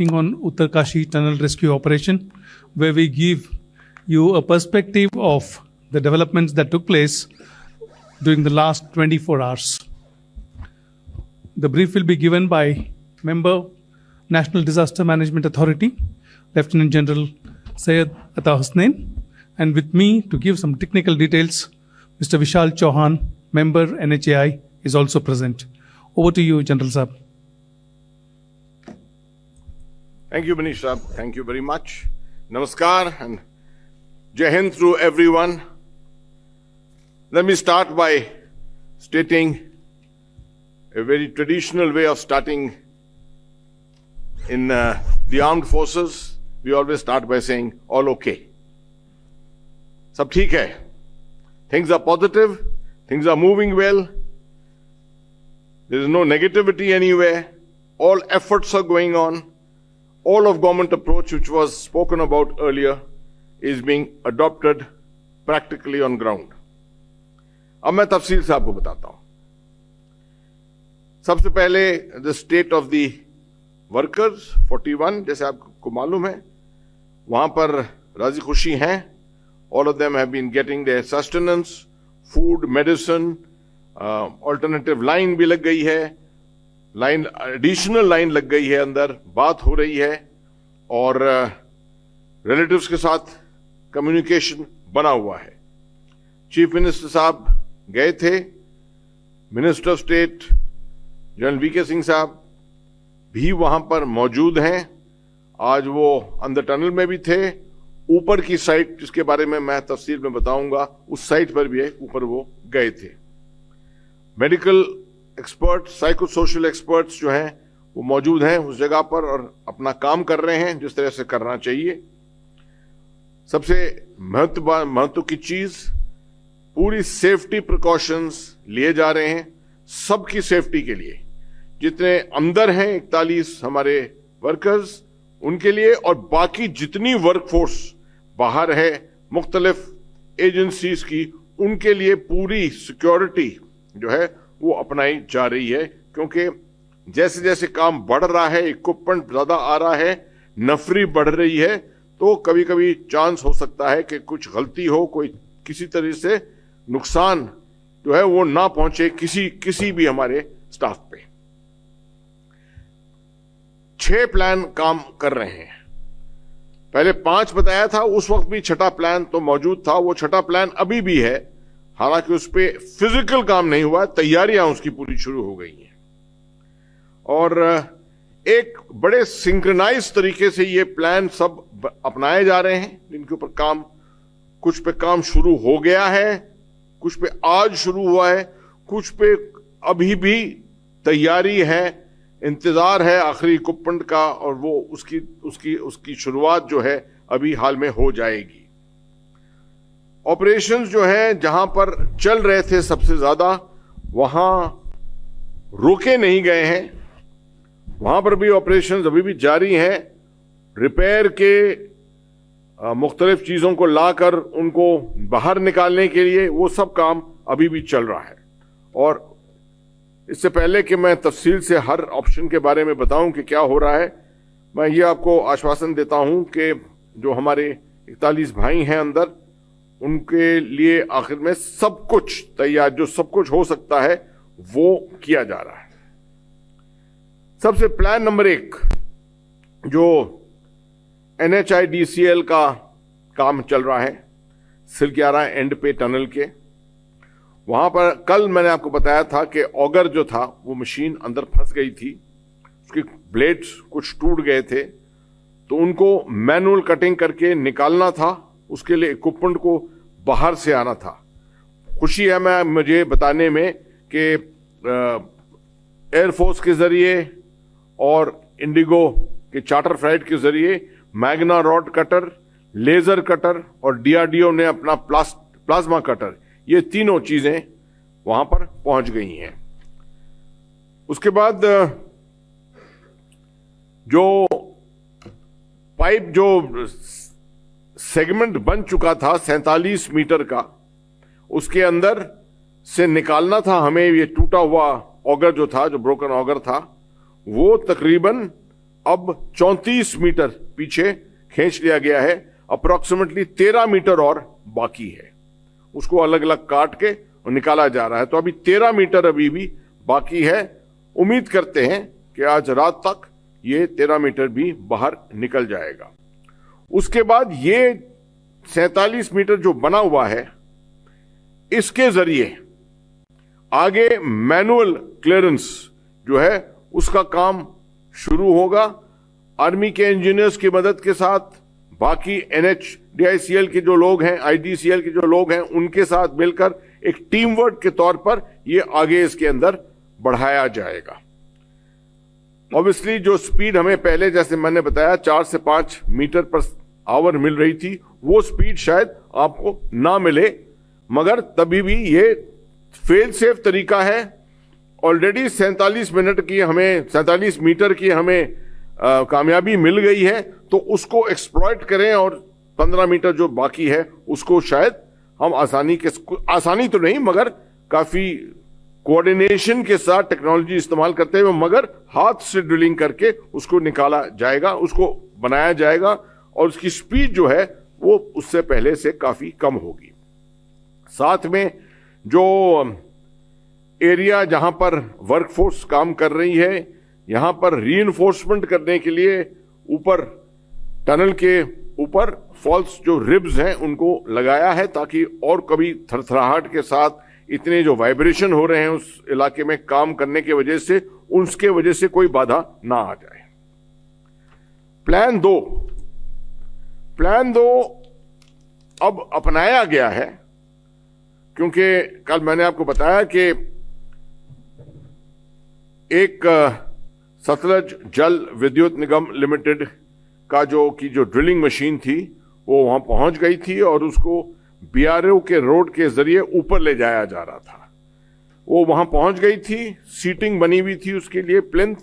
On Uttarkashi Tunnel Rescue Operation, where we give you a perspective of the developments that took place during the last 24 hours. The brief will be given by Member, National Disaster Management Authority, Lieutenant General Syed Ata Hussain, and with me to give some technical details, Mr. Vishal Chauhan, Member, NHAI, is also present. Over to you, General Saab. Thank you, Manish Saab. Thank you very much. Namaskar and Jai Hind to everyone. Let me start by stating a very traditional way of starting in the armed forces. We always start by saying, all okay. Sab theek hai. Things are positive. Things are moving well. There is no negativity anywhere. All efforts are going on. All of government approach, which was spoken about earlier, is being adopted practically on ground. अब मैं तफसील से आपको बताता हूं. सबसे पहले the state of the workers 41, जैसे आपको मालूम है, वहां पर राजी खुशी हैं. All of them have been getting their sustenance, food, medicine, alternative line भी लग गई है. लाइन एडिशनल लाइन लग गई है, अंदर बात हो रही है और रिलेटिव्स के साथ कम्युनिकेशन बना हुआ है. चीफ मिनिस्टर साहब गए थे. Minister of state general VK Singh साहब भी वहां पर मौजूद हैं. आज वो अंदर टनल में भी थे. ऊपर की साइट, जिसके बारे में मैं तफसील में बताऊंगा, उस साइट पर भी ऊपर वो गए थे. Medical expert, psycho social experts जो हैं वो मौजूद हैं उस जगह पर और अपना काम कर रहे हैं जिस तरह से करना चाहिए. सबसे महत्व की चीज, पूरी सेफ्टी प्रिकॉशंस लिए जा रहे हैं सबकी सेफ्टी के लिए. जितने अंदर हैं 41 हमारे वर्कर्स, उनके लिए, और बाकी जितनी वर्कफोर्स बाहर है मुख्तलिफ एजेंसीज की, उनके लिए पूरी सिक्योरिटी जो है वो अपनाई जा रही है. क्योंकि जैसे जैसे काम बढ़ रहा है, इक्विपमेंट ज्यादा आ रहा है, नफरी बढ़ रही है, तो कभी कभी चांस हो सकता है कि कुछ गलती हो, कोई किसी तरह से नुकसान जो है वो ना पहुंचे किसी भी हमारे स्टाफ पे. 6 प्लान काम कर रहे हैं. पहले 5 बताया था, उस वक्त भी 6ठा प्लान तो मौजूद था. वो 6ठा प्लान अभी भी है, हालांकि उस पर फिजिकल काम नहीं हुआ. तैयारियां उसकी पूरी शुरू हो गई हैं और एक बड़े सिंक्रोनाइज तरीके से ये प्लान सब अपनाए जा रहे हैं. जिनके ऊपर काम, कुछ पे काम शुरू हो गया है, कुछ पे आज शुरू हुआ है, कुछ पे अभी भी तैयारी है, इंतजार है आखिरी इक्विपमेंट का, और वो उसकी शुरुआत जो है अभी हाल में हो जाएगी. ऑपरेशंस जो है जहां पर चल रहे थे सबसे ज्यादा, वहां रोके नहीं गए हैं. वहां पर भी ऑपरेशंस अभी भी जारी हैं. रिपेयर के मुख्तलिफ चीजों को लाकर उनको बाहर निकालने के लिए वो सब काम अभी भी चल रहा है. और इससे पहले कि मैं तफसील से हर ऑप्शन के बारे में बताऊं कि क्या हो रहा है, मैं ये आपको आश्वासन देता हूं कि जो हमारे 41 भाई हैं अंदर, उनके लिए आखिर में सब कुछ तैयार, जो सब कुछ हो सकता है वो किया जा रहा है. सबसे प्लान नंबर 1, जो NHIDCL का काम चल रहा है सिलक्यारा एंड पे टनल के, वहां पर कल मैंने आपको बताया था कि ऑगर जो था वो मशीन अंदर फंस गई थी. उसके ब्लेड्स कुछ टूट गए थे, तो उनको मैनुअल कटिंग करके निकालना था. उसके लिए इक्विपमेंट को बाहर से आना था. खुशी है मुझे बताने में कि एयरफोर्स के जरिए और इंडिगो के चार्टर फ्लाइट के जरिए Magna rod cutter, laser cutter और DRDO ने अपना प्लाज्मा कटर, ये तीनों चीजें वहां पर पहुंच गई हैं. उसके बाद जो पाइप, जो सेगमेंट बन चुका था 47 मीटर का, उसके अंदर से निकालना था हमें. ये टूटा हुआ ऑगर जो था, जो ब्रोकन ऑगर था, वो तकरीबन अब 34 मीटर पीछे खींच लिया गया है। अप्रोक्सीमेटली 13 मीटर और बाकी है, उसको अलग अलग काट के और निकाला जा रहा है। तो अभी 13 मीटर अभी भी बाकी है। उम्मीद करते हैं कि आज रात तक ये 13 मीटर भी बाहर निकल जाएगा। उसके बाद ये 47 मीटर जो बना हुआ है, इसके जरिए आगे मैनुअल क्लियरेंस जो है उसका काम शुरू होगा। आर्मी के इंजीनियर्स की मदद के साथ, बाकी NHDICL के जो लोग हैं, IDCL के जो लोग हैं, उनके साथ मिलकर एक टीम वर्क के तौर पर ये आगे इसके अंदर बढ़ाया जाएगा। ऑब्वियसली जो स्पीड हमें पहले, जैसे मैंने बताया, 4 से 5 मीटर पर आवर मिल रही थी, वो स्पीड शायद आपको ना मिले, मगर तभी भी ये फेल सेफ तरीका है। ऑलरेडी 47 मीटर की हमें कामयाबी मिल गई है, तो उसको एक्सप्लॉइट करें और 15 मीटर जो बाकी है उसको शायद हम आसानी तो नहीं मगर काफी कोऑर्डिनेशन के साथ टेक्नोलॉजी इस्तेमाल करते हुए, मगर हाथ से ड्रिलिंग करके उसको निकाला जाएगा, उसको बनाया जाएगा और उसकी स्पीड जो है वो उससे पहले से काफी कम होगी। साथ में जो एरिया जहां पर वर्कफोर्स काम कर रही है, यहां पर रीइंफोर्समेंट करने के लिए ऊपर टनल के ऊपर फॉल्स जो रिब्स हैं उनको लगाया है, ताकि और कभी थरथराहट के साथ इतने जो वाइब्रेशन हो रहे हैं उस इलाके में काम करने की वजह से, उसके वजह से कोई बाधा ना आ जाए। प्लान दो अब अपनाया गया है, क्योंकि कल मैंने आपको बताया कि एक सतलज जल विद्युत निगम लिमिटेड का जो ड्रिलिंग मशीन थी वो वहां पहुंच गई थी और उसको BRO के रोड के जरिए ऊपर ले जाया जा रहा था। वो वहां पहुंच गई थी, सीटिंग बनी हुई थी उसके लिए, प्लिंथ,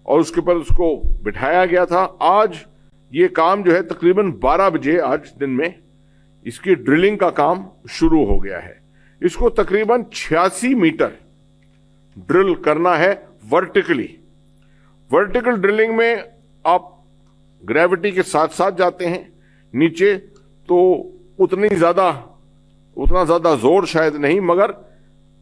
और उसके ऊपर उसको बिठाया गया था। आज ये काम जो है तकरीबन 12 बजे आज दिन में इसकी ड्रिलिंग का काम शुरू हो गया है। इसको तकरीबन 86 मीटर ड्रिल करना है वर्टिकली। वर्टिकल ड्रिलिंग में आप ग्रेविटी के साथ साथ जाते हैं नीचे, तो उतना ज्यादा जोर शायद नहीं, मगर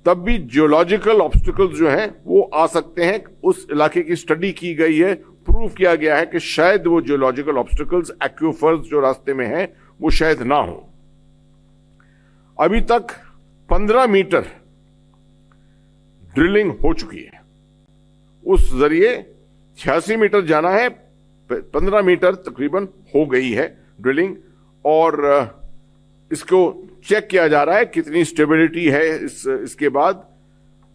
तब भी जियोलॉजिकल ऑब्स्टिकल्स जो हैं वो आ सकते हैं। उस इलाके की स्टडी की गई है, प्रूव किया गया है कि शायद वो जियोलॉजिकल ऑब्स्टिकल्स, एक्यूफर्स जो रास्ते में हैं वो शायद ना हो। अभी तक 15 मीटर ड्रिलिंग हो चुकी है, उस जरिए 86 मीटर जाना है, 15 मीटर तकरीबन हो गई है ड्रिलिंग, और इसको चेक किया जा रहा है कितनी स्टेबिलिटी है। इसके बाद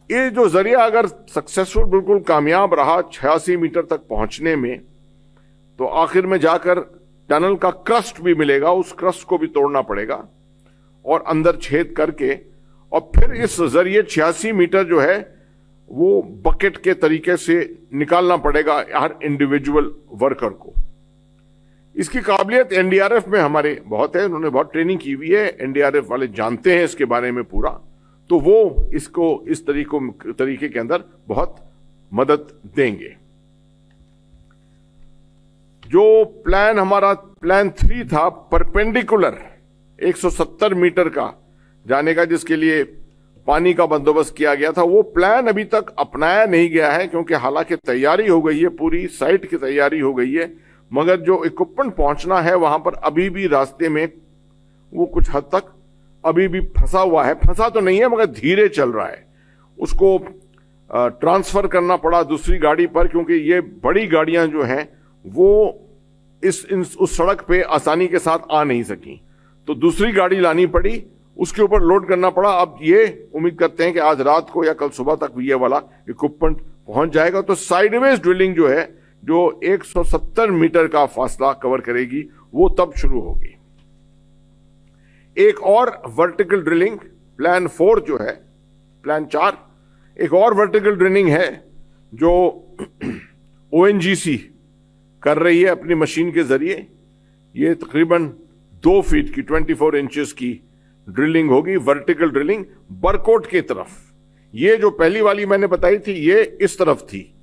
ये जो जरिया अगर सक्सेसफुल, बिल्कुल कामयाब रहा 86 मीटर तक पहुंचने में, तो आखिर में जाकर टनल का क्रस्ट भी मिलेगा, उस क्रस्ट को भी तोड़ना पड़ेगा और अंदर छेद करके, और फिर इस जरिए 86 मीटर जो है वो बकेट के तरीके से निकालना पड़ेगा हर इंडिविजुअल वर्कर को। इसकी काबिलियत NDRF में हमारे बहुत है, उन्होंने बहुत ट्रेनिंग की हुई है, NDRF वाले जानते हैं इसके बारे में पूरा, तो वो इसको इस तरीके के अंदर बहुत मदद देंगे। जो प्लान हमारा प्लान 3 था परपेंडिकुलर 170 मीटर का जाने का, जिसके लिए पानी का बंदोबस्त किया गया था, वो प्लान अभी तक अपनाया नहीं गया है, क्योंकि हालांकि तैयारी हो गई है, पूरी साइट की तैयारी हो गई है, मगर जो इक्विपमेंट पहुंचना है वहां पर अभी भी रास्ते में वो कुछ हद तक अभी भी फंसा हुआ है। फंसा तो नहीं है मगर धीरे चल रहा है। उसको ट्रांसफर करना पड़ा दूसरी गाड़ी पर, क्योंकि ये बड़ी गाड़ियां जो हैं वो उस सड़क पे आसानी के साथ आ नहीं सकी, तो दूसरी गाड़ी लानी पड़ी, उसके ऊपर लोड करना पड़ा। अब ये उम्मीद करते हैं कि आज रात को या कल सुबह तक ये वाला इक्विपमेंट पहुंच जाएगा, तो साइडवेज ड्रिलिंग जो है, जो 170 मीटर का फासला कवर करेगी, वो तब शुरू होगी। एक और वर्टिकल ड्रिलिंग प्लान 4 जो है, प्लान 4, एक और वर्टिकल ड्रिलिंग है जो ONGC कर रही है अपनी मशीन के जरिए। ये तकरीबन 2 फीट की 24 इंचेस की ड्रिलिंग होगी, वर्टिकल ड्रिलिंग बरकोट की तरफ। ये जो पहली वाली मैंने बताई थी ये इस तरफ थी,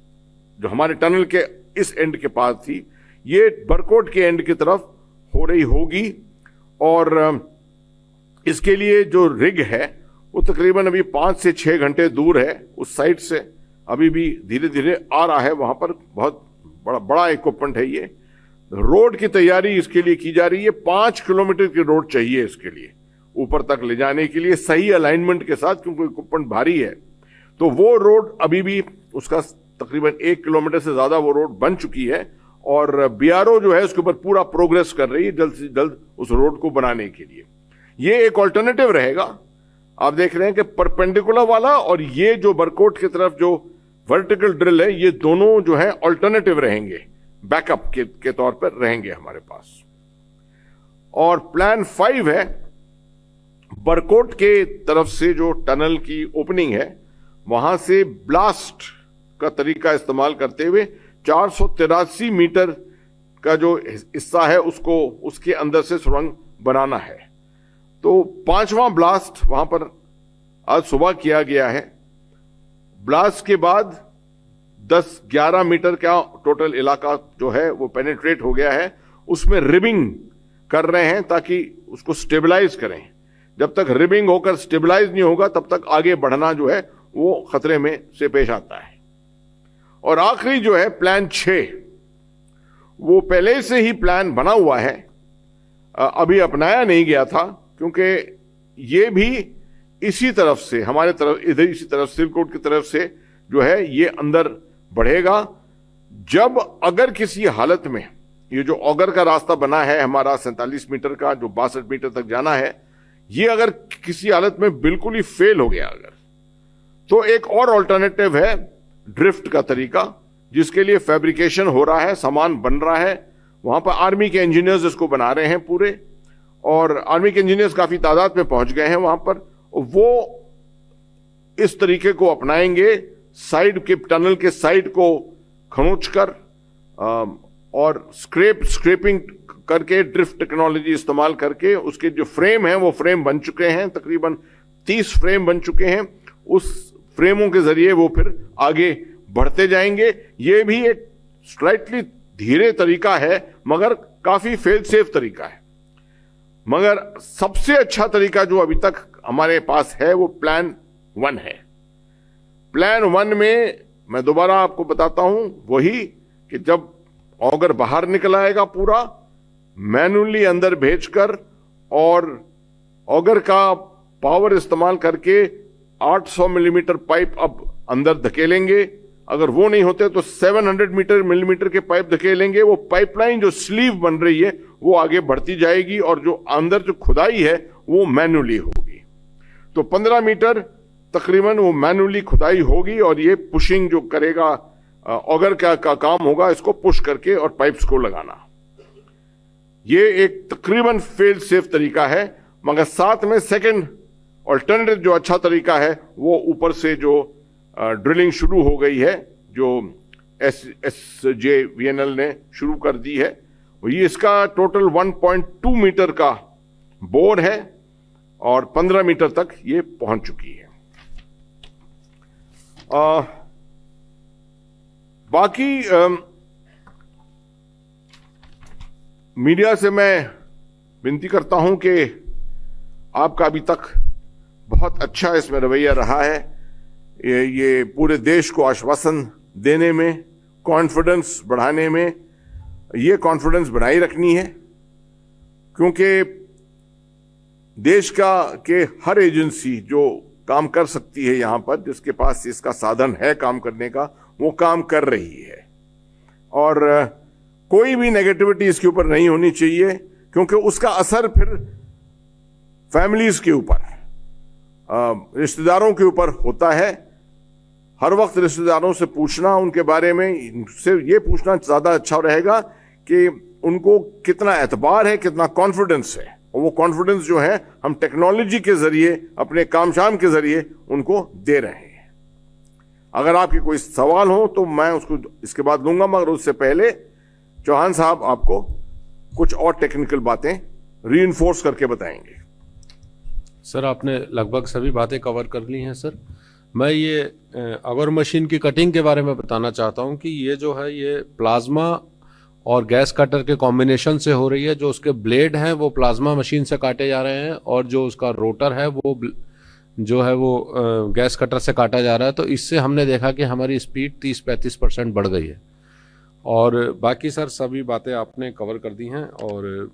जो हमारे टनल के इस एंड के पास थी, ये बरकोट के एंड की तरफ हो रही होगी। और इसके लिए जो रिग है वो तकरीबन अभी 5 से 6 घंटे दूर है उस साइड से, अभी भी धीरे धीरे आ रहा है। वहां पर बहुत बड़ा इक्विपमेंट है ये। रोड की तैयारी इसके लिए की जा रही है। 5 किलोमीटर की रोड चाहिए इसके लिए, ऊपर तक ले जाने के लिए सही अलाइनमेंट के साथ, क्योंकि इक्विपमेंट भारी है। तो वो रोड अभी भी उसका तकरीबन 1 किलोमीटर से ज्यादा वो रोड बन चुकी है और बीआरओ जो है उसके ऊपर पूरा प्रोग्रेस कर रही है जल्द से जल्द उस रोड को बनाने के लिए। ये एक ऑल्टरनेटिव रहेगा। आप देख रहे हैं कि परपेंडिकुलर वाला और ये जो बरकोट की तरफ जो वर्टिकल ड्रिल है, ये दोनों जो है ऑल्टरनेटिव रहेंगे, बैकअप के तौर पर रहेंगे हमारे पास। और प्लान 5 है बरकोट के तरफ से जो टनल की ओपनिंग है वहां से ब्लास्ट का तरीका इस्तेमाल करते हुए 483 मीटर का जो हिस्सा है उसको उसके अंदर से सुरंग बनाना है। तो 5वां ब्लास्ट वहां पर आज सुबह किया गया है। ब्लास्ट के बाद 10-11 मीटर का टोटल इलाका जो है वो पेनिट्रेट हो गया है। उसमें रिबिंग कर रहे हैं ताकि उसको स्टेबलाइज करें। जब तक रिबिंग होकर स्टेबलाइज नहीं होगा तब तक आगे बढ़ना जो है वो खतरे में से पेश आता है। और आखिरी जो है प्लान 6, वो पहले से ही प्लान बना हुआ है, अभी अपनाया नहीं गया था, क्योंकि ये भी इसी तरफ से हमारे तरफ इधर इसी तरफ सिलकोट की तरफ से जो है ये अंदर बढ़ेगा। जब अगर किसी हालत में ये जो ऑगर का रास्ता बना है हमारा 47 मीटर का जो 62 मीटर तक जाना है, ये अगर किसी हालत में बिल्कुल ही फेल हो गया अगर, तो एक और ऑल्टरनेटिव है ड्रिफ्ट का तरीका, जिसके लिए फैब्रिकेशन हो रहा है, सामान बन रहा है। वहां पर आर्मी के इंजीनियर्स इसको बना रहे हैं पूरे, और आर्मी के इंजीनियर्स काफी तादाद में पहुंच गए हैं वहां पर। वो इस तरीके को अपनाएंगे, साइड के टनल के साइड को खरोंच कर और स्क्रेपिंग करके ड्रिफ्ट टेक्नोलॉजी इस्तेमाल करके उसके जो फ्रेम है वो फ्रेम बन चुके हैं, तकरीबन 30 फ्रेम बन चुके हैं। उस फ्रेमों के जरिए वो फिर आगे बढ़ते जाएंगे। ये भी एक स्लाइटली धीरे तरीका है मगर काफी फेल सेफ तरीका है। मगर सबसे अच्छा तरीका जो अभी तक हमारे पास है वो प्लान 1 है। प्लान 1 में मैं दोबारा आपको बताता हूं वही कि जब ऑगर बाहर निकल आएगा पूरा मैनुअली अंदर भेजकर और ऑगर का पावर इस्तेमाल करके 800 मिलीमीटर पाइप अब अंदर धकेलेंगे। अगर वो नहीं होते तो 700 मिलीमीटर के पाइप धकेलेंगे। वो पाइपलाइन जो स्लीव बन रही है वो आगे बढ़ती जाएगी और जो अंदर जो खुदाई है वो मैनुअली होगी। तो 15 मीटर तकरीबन वो मैनुअली खुदाई होगी और ये पुशिंग जो करेगा ऑगर का काम होगा, इसको पुश करके और पाइप्स को लगाना। ये एक तकरीबन फेल सेफ तरीका है, मगर साथ में सेकंड ऑल्टरनेटिव जो अच्छा तरीका है वो ऊपर से जो ड्रिलिंग शुरू हो गई है, जो SJVNL ने शुरू कर दी है। ये इसका टोटल 1.2 मीटर का बोर है और 15 मीटर तक ये पहुंच चुकी है। बाकी मीडिया से मैं विनती करता हूं कि आपका अभी तक बहुत अच्छा इसमें रवैया रहा है। ये पूरे देश को आश्वासन देने में, कॉन्फिडेंस बढ़ाने में, ये कॉन्फिडेंस बनाई रखनी है, क्योंकि देश के हर एजेंसी जो काम कर सकती है यहां पर, जिसके पास इसका साधन है काम करने का, वो काम कर रही है। और कोई भी नेगेटिविटी इसके ऊपर नहीं होनी चाहिए, क्योंकि उसका असर फिर फैमिलीज के ऊपर, रिश्तेदारों के ऊपर होता है। हर वक्त रिश्तेदारों से पूछना उनके बारे में, से ये पूछना ज्यादा अच्छा रहेगा कि उनको कितना एतबार है, कितना कॉन्फिडेंस है। और वो कॉन्फिडेंस जो है हम टेक्नोलॉजी के जरिए, अपने काम शाम के जरिए उनको दे रहे हैं। अगर आपके कोई सवाल हो तो मैं उसको इसके बाद लूंगा, मगर उससे पहले चौहान साहब आपको कुछ और टेक्निकल बातें रीइंफोर्स करके बताएंगे। सर, आपने लगभग सभी बातें कवर कर ली हैं सर। मैं ये अगर मशीन की कटिंग के बारे में बताना चाहता हूँ कि ये जो है ये प्लाज्मा और गैस कटर के कॉम्बिनेशन से हो रही है। जो उसके ब्लेड हैं वो प्लाज्मा मशीन से काटे जा रहे हैं और जो उसका रोटर है वो जो है वो गैस कटर से काटा जा रहा है। तो इससे हमने देखा कि हमारी स्पीड 30-35% बढ़ गई है। और बाकी सर सभी बातें आपने कवर कर दी हैं और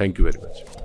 थैंक यू वेरी मच।